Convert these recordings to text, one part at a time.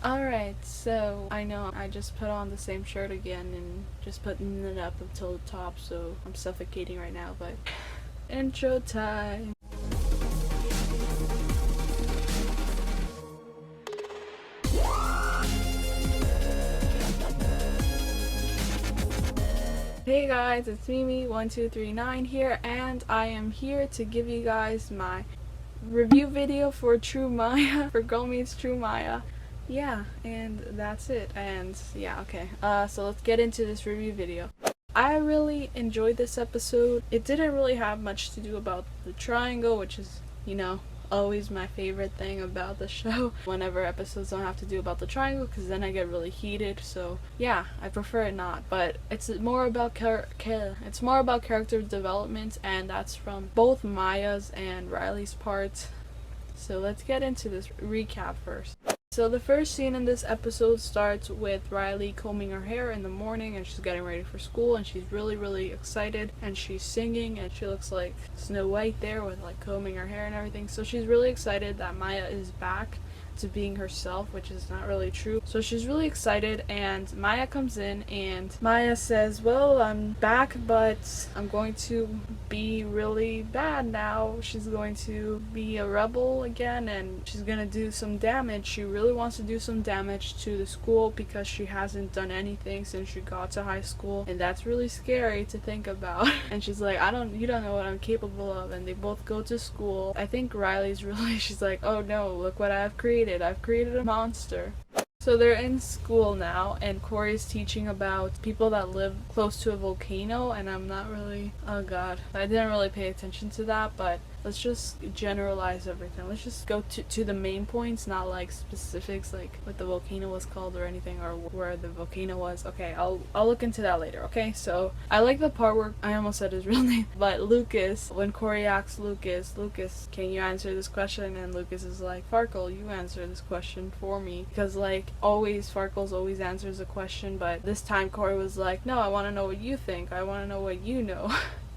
Alright, so I know I just put on the same shirt again and just putting it up until the top, so I'm suffocating right now, but intro time. Hey guys, it's Mimi1239 here, and I am here to give you guys my review video for True Maya, for Girl Meets True Maya. Yeah, and that's it. And yeah, okay. So let's get into this review video. I really enjoyed this episode. It didn't really have much to do about the triangle, which is, always my favorite thing about the show. Whenever episodes don't have to do about the triangle, because then I get really heated. So yeah, I prefer it not. But it's more about character development, and that's from both Maya's and Riley's part. So let's get into this recap first. So the first scene in this episode starts with Riley combing her hair in the morning, and she's getting ready for school, and she's really excited, and she's singing, and she looks like Snow White there with like combing her hair and everything. So she's really excited that Maya is back to being herself, which is not really true. So she's really excited, and Maya comes in and Maya says, well, I'm back, but I'm going to be really bad now. She's going to be a rebel again, and she's gonna do some damage. She really wants to do some damage to the school because she hasn't done anything since she got to high school, and that's really scary to think about. And she's like, you don't know what I'm capable of. And they both go to school. I think Riley's really, she's like, oh no, look what I've created a monster. So they're in school now, and Corey's teaching about people that live close to a volcano, and I'm not really, oh god, I didn't really pay attention to that, but let's just generalize everything. Let's just go to the main points, not like specifics like what the volcano was called or anything, or where the volcano was. Okay, I'll look into that later, okay? So I like the part where, I almost said his real name, but Lucas, when Corey asks Lucas, can you answer this question? And Lucas is like, Farkle, you answer this question for me. Because like, always Farkles always answers a question, but this time Corey was like, no, I want to know what you think, I want to know what you know.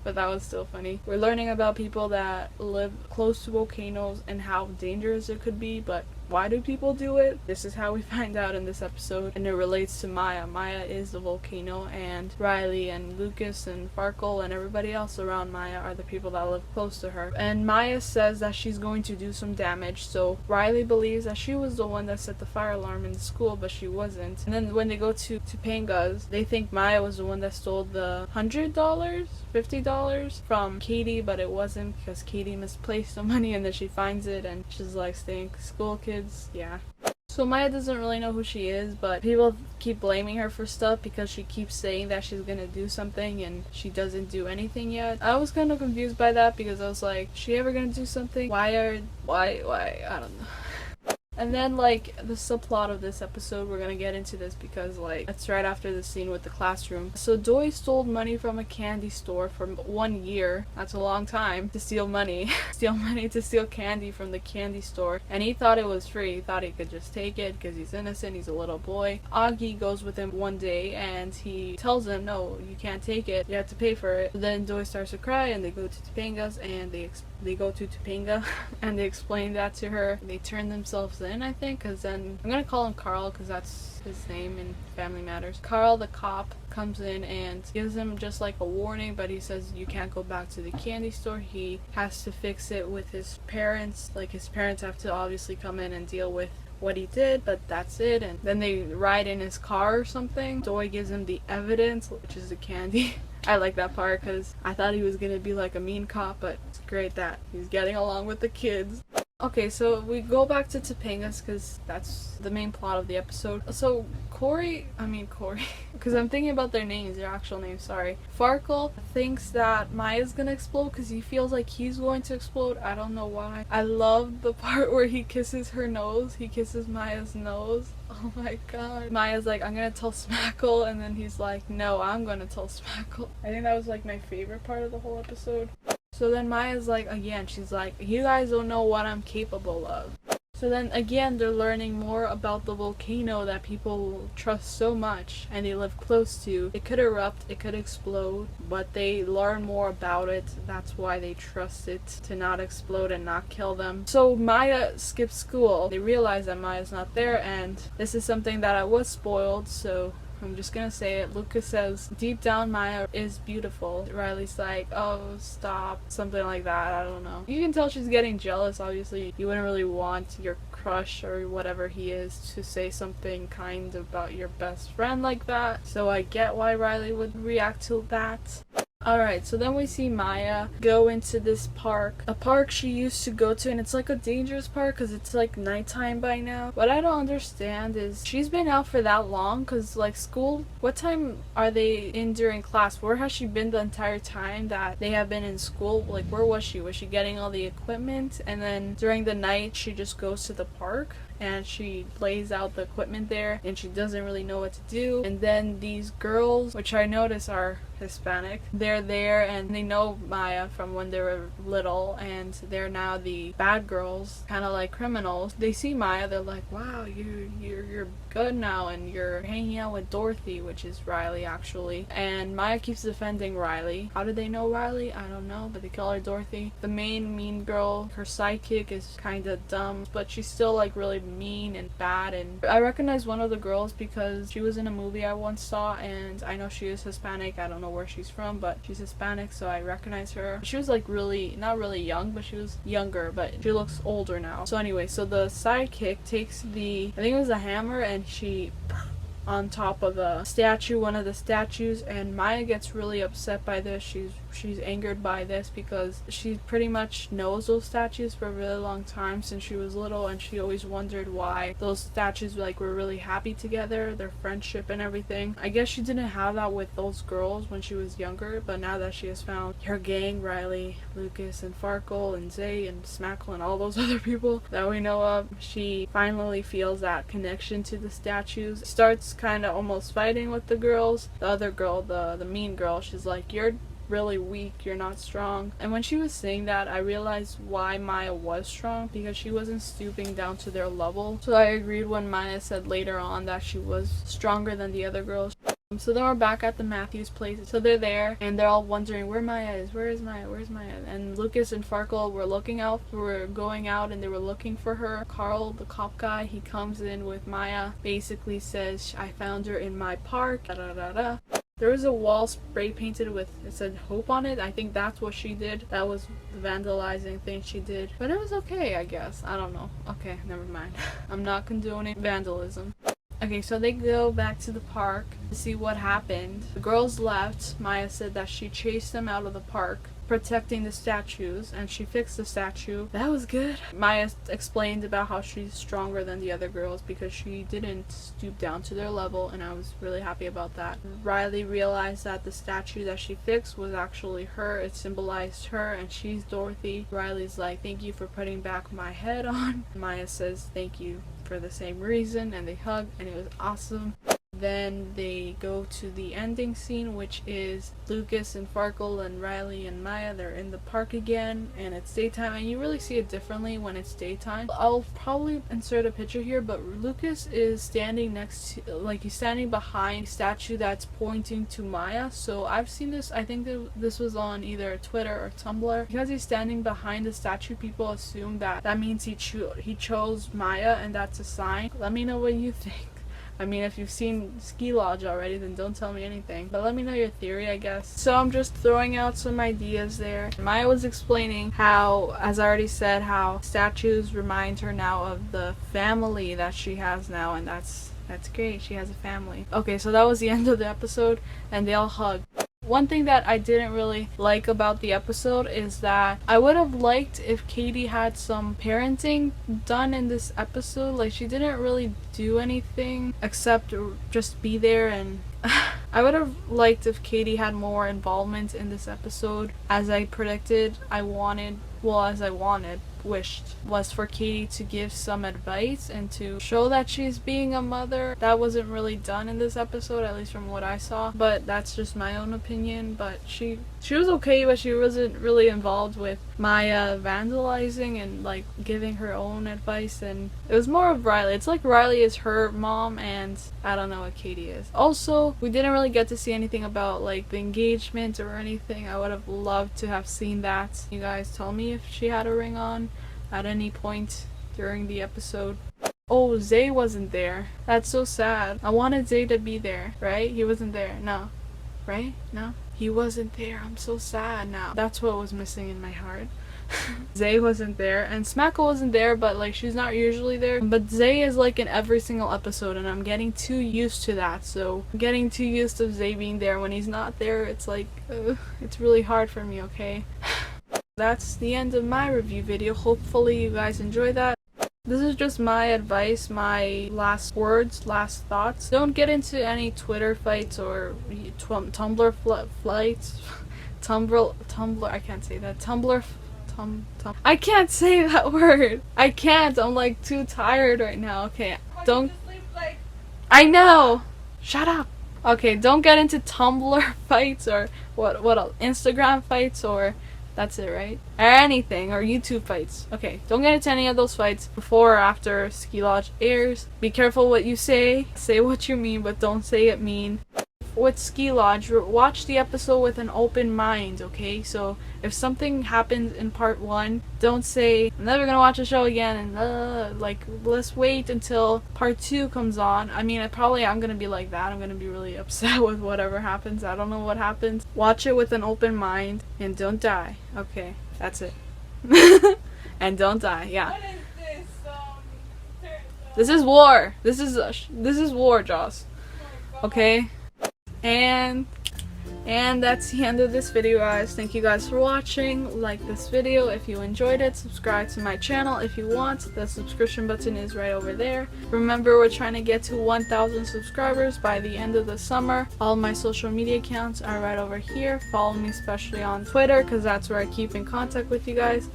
But that was still funny. We're learning about people that live close to volcanoes and how dangerous it could be, but why do people do it? This is how we find out in this episode, and it relates to Maya. Maya is the volcano, and Riley and Lucas and Farkle and everybody else around Maya are the people that live close to her. And Maya says that she's going to do some damage, so Riley believes that she was the one that set the fire alarm in the school, but she wasn't. And then when they go to Topanga's, they think Maya was the one that stole the $100, $50 from Katie, but it wasn't, because Katie misplaced the money, and then she finds it, and she's like, stink, school kids. Yeah. So Maya doesn't really know who she is, but people keep blaming her for stuff because she keeps saying that she's gonna do something and she doesn't do anything yet. I was kind of confused by that because I was like, is she ever gonna do something? Why? I don't know. And then, like, the subplot of this episode, we're gonna get into this because, like, it's right after the scene with the classroom. So Doi stole money from a candy store for 1 year. That's a long time to steal money. To steal candy from the candy store. And he thought it was free. He thought he could just take it because he's innocent, he's a little boy. Augie goes with him one day and he tells him, no, you can't take it, you have to pay for it. So then Doi starts to cry, and they go to Topanga's, and they go to Topanga and they explain that to her. They turn themselves in, I think, because then I'm gonna call him Carl because that's his name in Family Matters. Carl, the cop, comes in and gives him just like a warning, but he says you can't go back to the candy store. He has to fix it with his parents. Like, his parents have to obviously come in and deal with what he did, but that's it. And then they ride in his car or something. Doi gives him the evidence, which is the candy. I like that part because I thought he was gonna be like a mean cop, but it's great that he's getting along with the kids. Okay, so we go back to Topanga's because that's the main plot of the episode. So Corey, because I'm thinking about their names, their actual names, sorry. Farkle thinks that Maya's gonna explode because he feels like he's going to explode. I don't know why. I love the part where he kisses her nose. He kisses Maya's nose. Oh my god. Maya's like, I'm gonna tell Smackle, and then he's like, no, I'm gonna tell Smackle. I think that was like my favorite part of the whole episode. So then Maya's like, again, she's like, you guys don't know what I'm capable of. So So then again, they're learning more about the volcano that people trust so much and they live close to. It could erupt, it could explode, but they learn more about it. That's why they trust it to not explode and not kill them. So Maya skips school. They realize that Maya's not there, and this is something that I was spoiled, so I'm just gonna say it. Lucas says, deep down Maya is beautiful. Riley's like, oh, stop. Something like that. I don't know. You can tell she's getting jealous. Obviously, you wouldn't really want your crush or whatever he is to say something kind about your best friend like that. So I get why Riley would react to that. Alright, so then we see Maya go into this park, a park she used to go to, and it's like a dangerous park because it's like nighttime by now. What I don't understand is she's been out for that long, because like school, what time are they in during class? Where has she been the entire time that they have been in school? Like, where was she? Was she getting all the equipment? And then during the night she just goes to the park and she lays out the equipment there and she doesn't really know what to do. And then these girls, which I notice are Hispanic, they're there and they know Maya from when they were little, and they're now the bad girls, kind of like criminals. They see Maya, they're like, wow, you're good now and you're hanging out with Dorothy, which is Riley actually. And Maya keeps defending Riley. How did they know Riley? I don't know, but they call her Dorothy. The main mean girl, her sidekick, is kind of dumb, but she's still like really mean and bad. And I recognize one of the girls because she was in a movie I once saw, and I know she is Hispanic. I don't know where she's from, but she's Hispanic, so I recognize her. She was like really, not really young, but she was younger, but she looks older now. So anyway, so the sidekick takes the, I think it was a hammer, and she on top of a statue, one of the statues, and Maya gets really upset by this. She's angered by this because she pretty much knows those statues for a really long time since she was little, and she always wondered why those statues like were really happy together, their friendship and everything. I guess she didn't have that with those girls when she was younger, but now that she has found her gang, Riley, Lucas, and Farkle, and Zay, and Smackle, and all those other people that we know of, she finally feels that connection to the statues. Starts kind of almost fighting with the girls. The other girl, the mean girl, she's like, you're really weak, you're not strong. And when she was saying that, I realized why Maya was strong, because she wasn't stooping down to their level. So I agreed when Maya said later on that she was stronger than the other girls. So then we're back at the Matthews place. So they're there and they're all wondering where Maya is. Where is Maya? Where's Maya? And Lucas and Farkle were going out and they were looking for her. Carl, the cop guy, he comes in with Maya, basically says, I found her in my park, da da da da. There was a wall spray painted with, it said hope on it. I think that's what she did. That was the vandalizing thing she did. But it was okay, I guess. I don't know. Okay, never mind. I'm not condoning vandalism. Okay, so they go back to the park to see what happened. The girls left. Maya said that she chased them out of the park, protecting the statues, and she fixed the statue. That was good. Maya explained about how she's stronger than the other girls because she didn't stoop down to their level, and I was really happy about that. Riley realized that the statue that she fixed was actually her. It symbolized her, and she's Dorothy. Riley's like, thank you for putting back my head on. Maya says, thank you for the same reason, and they hug, and it was awesome. Then they go to the ending scene, which is Lucas and Farkle and Riley and Maya. They're in the park again, and it's daytime, and you really see it differently when it's daytime. I'll probably insert a picture here, but Lucas is standing next to, like, he's standing behind a statue that's pointing to Maya. So I've seen this, I think that this was on either Twitter or Tumblr. Because he's standing behind the statue, people assume that means he chose Maya, and that's a sign. Let me know what you think. I mean, if you've seen Ski Lodge already, then don't tell me anything. But let me know your theory, I guess. So I'm just throwing out some ideas there. Maya was explaining how, as I already said, how statues remind her now of the family that she has now, and that's great. She has a family. Okay, so that was the end of the episode, and they all hug. One thing that I didn't really like about the episode is that I would have liked if Katie had some parenting done in this episode. Like, she didn't really do anything except just be there, and I would have liked if Katie had more involvement in this episode. As I predicted, as I wanted, wished was for Katie to give some advice and to show that she's being a mother. That wasn't really done in this episode, at least from what I saw, but that's just my own opinion. But she was okay, but she wasn't really involved with Maya vandalizing and like giving her own advice, and it was more of Riley. It's like Riley is her mom and I don't know what Katie is. Also, we didn't really get to see anything about like the engagement or anything. I would have loved to have seen that. You guys tell me if she had a ring on at any point during the episode. Oh, Zay wasn't there. That's so sad. I wanted Zay to be there, right? He wasn't there. No. Right? No? He wasn't there. I'm so sad now. That's what was missing in my heart. Zay wasn't there, and Smackle wasn't there, but like she's not usually there. But Zay is like in every single episode, and I'm getting too used to that. So I'm getting too used to Zay being there. When he's not there, it's like, it's really hard for me, okay? That's the end of my review video. Hopefully you guys enjoy that. This is just my advice, my last words, last thoughts. Don't get into any Twitter fights or Tumblr fights. Tumblr, I can't say that. I can't say that word. I can't. I'm like too tired right now. Okay, don't. I know. Shut up. Okay, don't get into Tumblr fights or what else? Instagram fights, or that's it, right? Or anything, or YouTube fights. Okay, don't get into any of those fights before or after Ski Lodge airs. Be careful what you say. Say what you mean, but don't say it mean. With Ski Lodge, watch the episode with an open mind, okay? So if something happens in part 1, don't say, I'm never gonna watch the show again, and like, let's wait until part 2 comes on. I mean, I'm gonna be like that. I'm gonna be really upset with whatever happens. I don't know what happens. Watch it with an open mind, and don't die. Okay, that's it. And don't die, yeah. What is this? This is war. This is war, Joss. Okay? And that's the end of this video, guys. Thank you guys for watching. Like this video if you enjoyed it. Subscribe to my channel if you want. The subscription button is right over there. Remember, we're trying to get to 1,000 subscribers by the end of the summer. All my social media accounts are right over here. Follow me especially on Twitter, because that's where I keep in contact with you guys.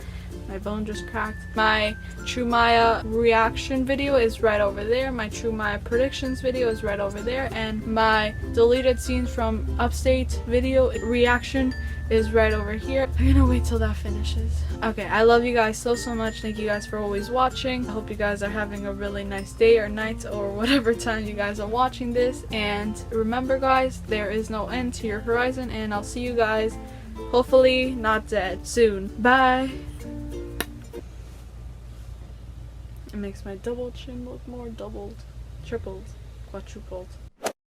My bone just cracked. My True Maya reaction video is right over there. My True Maya predictions video is right over there. And my deleted scenes from UPSTATE video reaction is right over here. I'm gonna wait till that finishes. Okay, I love you guys so much. Thank you guys for always watching. I hope you guys are having a really nice day or night or whatever time you guys are watching this. And remember, guys, there is no end to your horizon, and I'll see you guys, hopefully not dead, soon. Bye! It makes my double chin look more doubled, tripled, quadrupled.